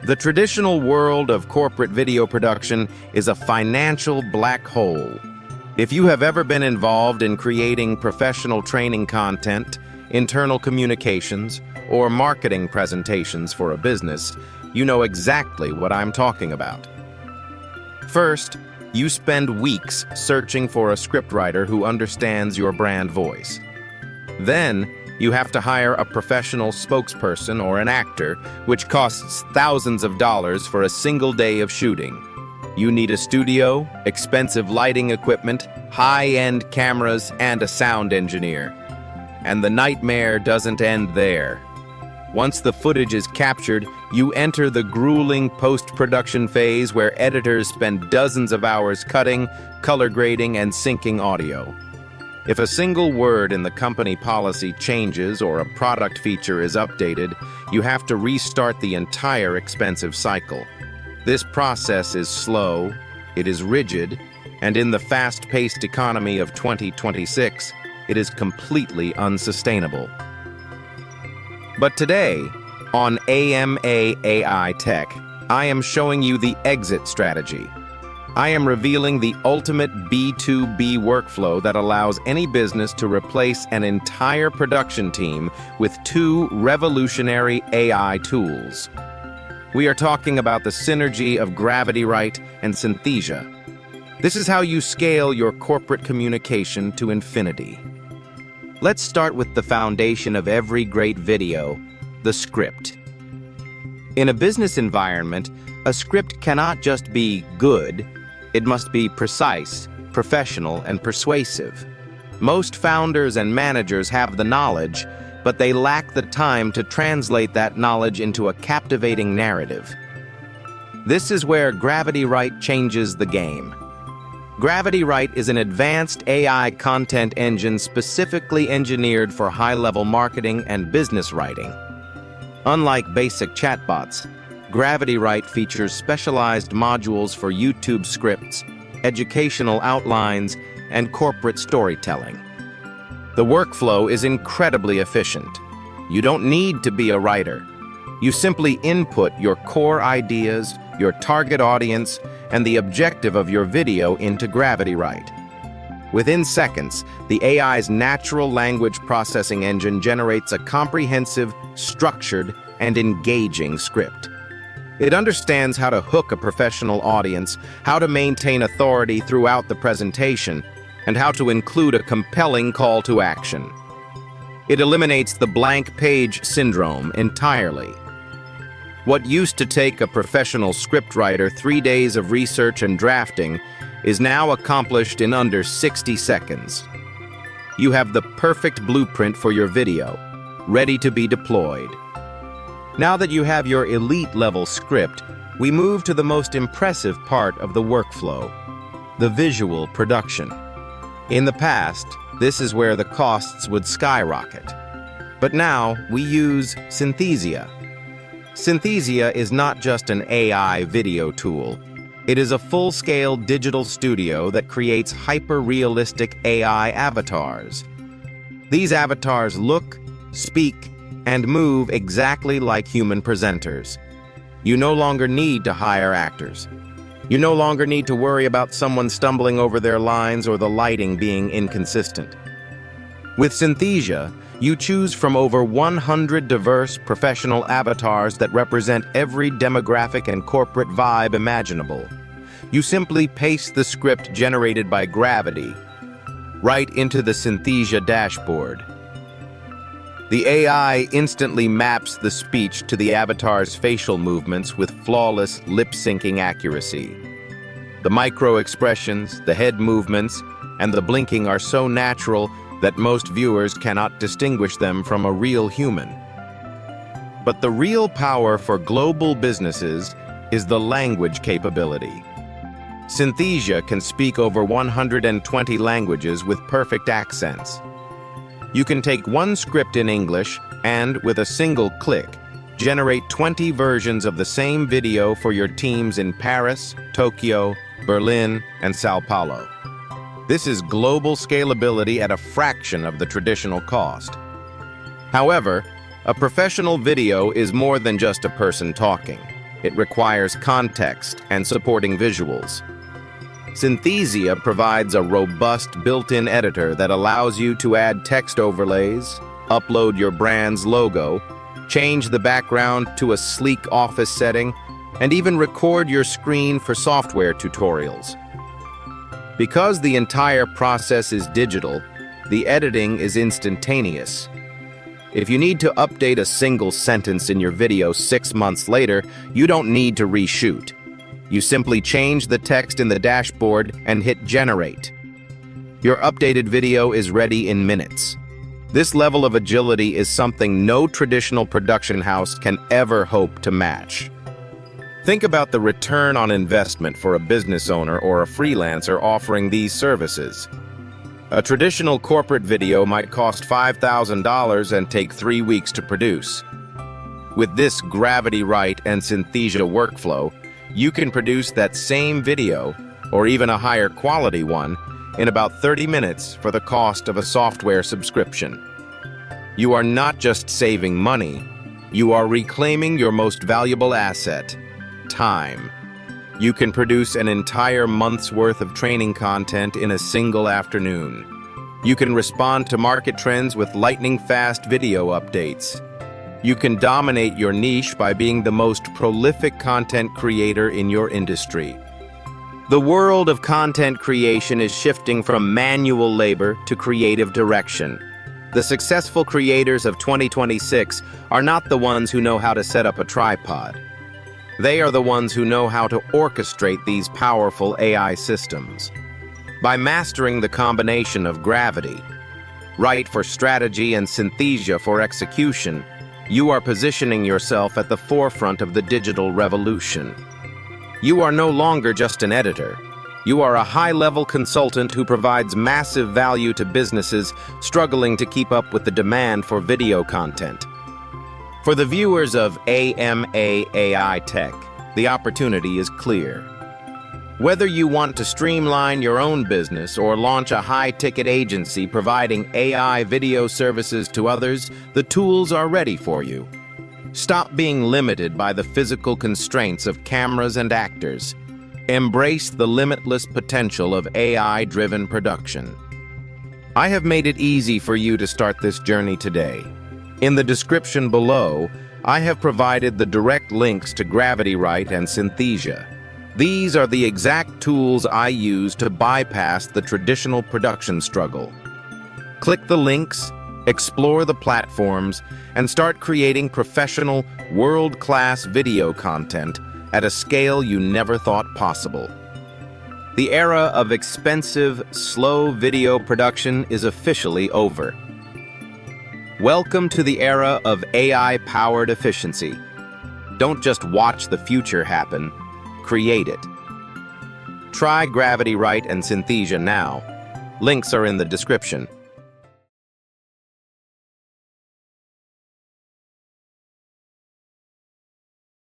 The traditional world of corporate video production is a financial black hole. If you have ever been involved in creating professional training content, internal communications, or marketing presentations for a business, you know exactly what I'm talking about. First, you spend weeks searching for a scriptwriter who understands your brand voice. Then, you have to hire a professional spokesperson or an actor, which costs thousands of dollars for a single day of shooting. You need a studio, expensive lighting equipment, high-end cameras, and a sound engineer. And the nightmare doesn't end there. Once the footage is captured, you enter the grueling post-production phase where editors spend dozens of hours cutting, color grading, and syncing audio. If a single word in the company policy changes or a product feature is updated, you have to restart the entire expensive cycle. This process is slow, it is rigid, and in the fast-paced economy of 2026, it is completely unsustainable. But today, on AMA AI Tech, I am showing you the exit strategy. I am revealing the ultimate B2B workflow that allows any business to replace an entire production team with two revolutionary AI tools. We are talking about the synergy of GravityWrite and Synthesia. This is how you scale your corporate communication to infinity. Let's start with the foundation of every great video, the script. In a business environment, a script cannot just be good, it must be precise, professional, and persuasive. Most founders and managers have the knowledge, but they lack the time to translate that knowledge into a captivating narrative. This is where GravityWrite changes the game. GravityWrite is an advanced AI content engine specifically engineered for high-level marketing and business writing. Unlike basic chatbots, GravityWrite features specialized modules for YouTube scripts, educational outlines, and corporate storytelling. The workflow is incredibly efficient. You don't need to be a writer. You simply input your core ideas, your target audience, and the objective of your video into GravityWrite. Within seconds, the AI's natural language processing engine generates a comprehensive, structured, and engaging script. It understands how to hook a professional audience, how to maintain authority throughout the presentation, and how to include a compelling call to action. It eliminates the blank page syndrome entirely. What used to take a professional scriptwriter 3 days of research and drafting is now accomplished in under 60 seconds. You have the perfect blueprint for your video, ready to be deployed. Now that you have your elite-level script, we move to the most impressive part of the workflow, the visual production. In the past, this is where the costs would skyrocket. But now, we use Synthesia. Synthesia is not just an AI video tool. It is a full-scale digital studio that creates hyper-realistic AI avatars. These avatars look, speak, and move exactly like human presenters. You no longer need to hire actors. You no longer need to worry about someone stumbling over their lines or the lighting being inconsistent. With Synthesia, you choose from over 100 diverse professional avatars that represent every demographic and corporate vibe imaginable. You simply paste the script generated by Gravity right into the Synthesia dashboard. The AI instantly maps the speech to the avatar's facial movements with flawless lip-syncing accuracy. The micro-expressions, the head movements, and the blinking are so natural that most viewers cannot distinguish them from a real human. But the real power for global businesses is the language capability. Synthesia can speak over 120 languages with perfect accents. You can take one script in English and, with a single click, generate 20 versions of the same video for your teams in Paris, Tokyo, Berlin, and Sao Paulo. This is global scalability at a fraction of the traditional cost. However, a professional video is more than just a person talking. It requires context and supporting visuals. Synthesia provides a robust built-in editor that allows you to add text overlays, upload your brand's logo, change the background to a sleek office setting, and even record your screen for software tutorials. Because the entire process is digital, the editing is instantaneous. If you need to update a single sentence in your video 6 months later, you don't need to reshoot. You simply change the text in the dashboard and hit generate. Your updated video is ready in minutes. This level of agility is something no traditional production house can ever hope to match. Think about the return on investment for a business owner or a freelancer offering these services. A traditional corporate video might cost $5,000 and take 3 weeks to produce. With this GravityWrite and Synthesia workflow, you can produce that same video, or even a higher quality one, in about 30 minutes for the cost of a software subscription. You are not just saving money, you are reclaiming your most valuable asset, time. You can produce an entire month's worth of training content in a single afternoon. You can respond to market trends with lightning-fast video updates. You can dominate your niche by being the most prolific content creator in your industry. The world of content creation is shifting from manual labor to creative direction. The successful creators of 2026 are not the ones who know how to set up a tripod. They are the ones who know how to orchestrate these powerful AI systems. By mastering the combination of GravityWrite for strategy and Synthesia for execution, you are positioning yourself at the forefront of the digital revolution. You are no longer just an editor. You are a high-level consultant who provides massive value to businesses struggling to keep up with the demand for video content. For the viewers of AMA AI Tech, the opportunity is clear. Whether you want to streamline your own business or launch a high-ticket agency providing AI video services to others, the tools are ready for you. Stop being limited by the physical constraints of cameras and actors. Embrace the limitless potential of AI-driven production. I have made it easy for you to start this journey today. In the description below, I have provided the direct links to GravityWrite and Synthesia. These are the exact tools I use to bypass the traditional production struggle. Click the links, explore the platforms, and start creating professional, world-class video content at a scale you never thought possible. The era of expensive, slow video production is officially over. Welcome to the era of AI-powered efficiency. Don't just watch the future happen, create it. Try GravityWrite and Synthesia now. Links are in the description.